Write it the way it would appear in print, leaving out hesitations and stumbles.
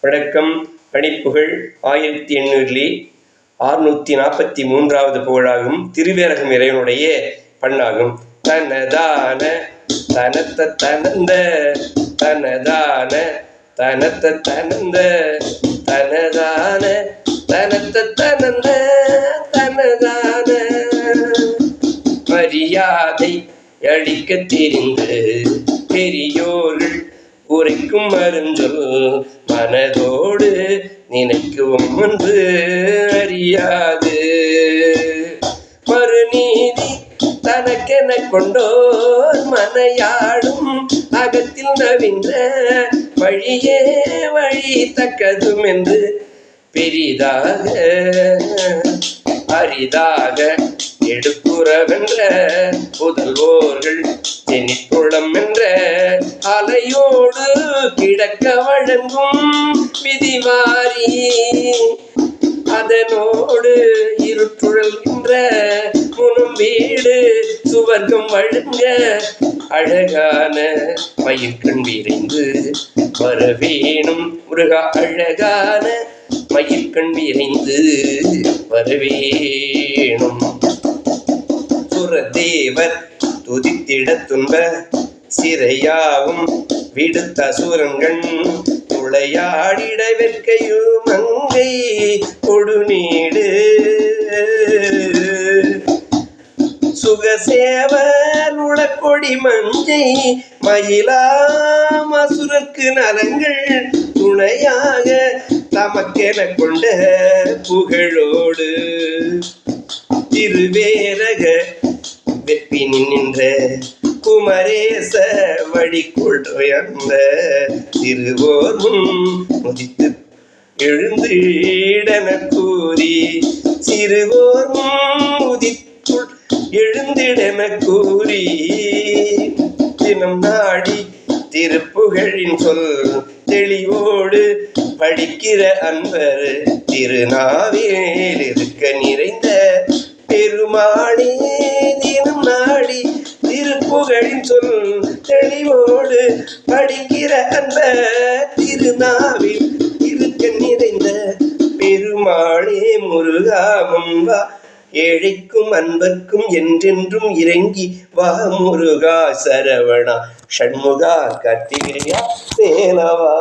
வணக்கம். பணிப்புகழ் 1843வது புகழாகும். திருவேரகம் இறைவனுடைய பண்ணாகும். தனதான தனத்த தனந்த தனதான தனத்த தனந்த தனதான தனத்த தனந்த தனதான மரியாதை அளிக்க தெரிந்து பெரியோர்கள் உரைக்கும் மருஞ்சொல் மனதோடு நினைக்கும் என்று அறியாது மறுநீதி தனக்கென கொண்டோர் மனையாடும் அகத்தில் நவின்ற வழியே வழி தக்கதும் என்று பெரிதாக அரிதாக எடுப்புறவென்ற புதல்வோர்கள் தெனிப்புளம் என்ற அலையோடு கிடக்க வழங்கும் விதிவாரி அதனோடு இருட்டுழல்கின்ற முனும் வீடு சுவர்க்கம் வழங்க அழகான மயிர்கண் விரைந்து வரவேணும் முருகா. அழகான மயிர்கண் விரைந்து வரவேணும். சுரதேவர் துதித்திட துன்ப சிறையாவும் விடுத்த சூரன்கண் துளையாடிட வெற்கையும் மங்கை கொடுநீடு சுகசேவ நுழக்கொடி மஞ்சை மயிலாமசுரற்கு நலங்கள் துணையாக தமக்கென கொண்ட புகழோடு திருவேரக வெப்பினி நின்ற குமரேச வழிகொள்ந்த திருவோர் முதித்து எழுந்திடன கூறி சிறுவோர் முதித்துள் எழுந்திடன கூறி தினம் நாடி திருப்புகழின் சொல் தெளிவோடு படிக்கிற அன்பர் திருநாவில் இருக்க நிறைந்த பெருமாளே தினம் நாடி திருப்புகழின் சொல் தெளிவோடு படிக்கிற அன்பர் திருநாவில் இருக்க நிறைந்த பெருமாளே முருகா முன்பா ஏழைக்கும் அன்பர்க்கும் என்றென்றும் இறங்கி வா முருகா சரவணா ஷண்முகா கார்த்திகேயா வேலவா.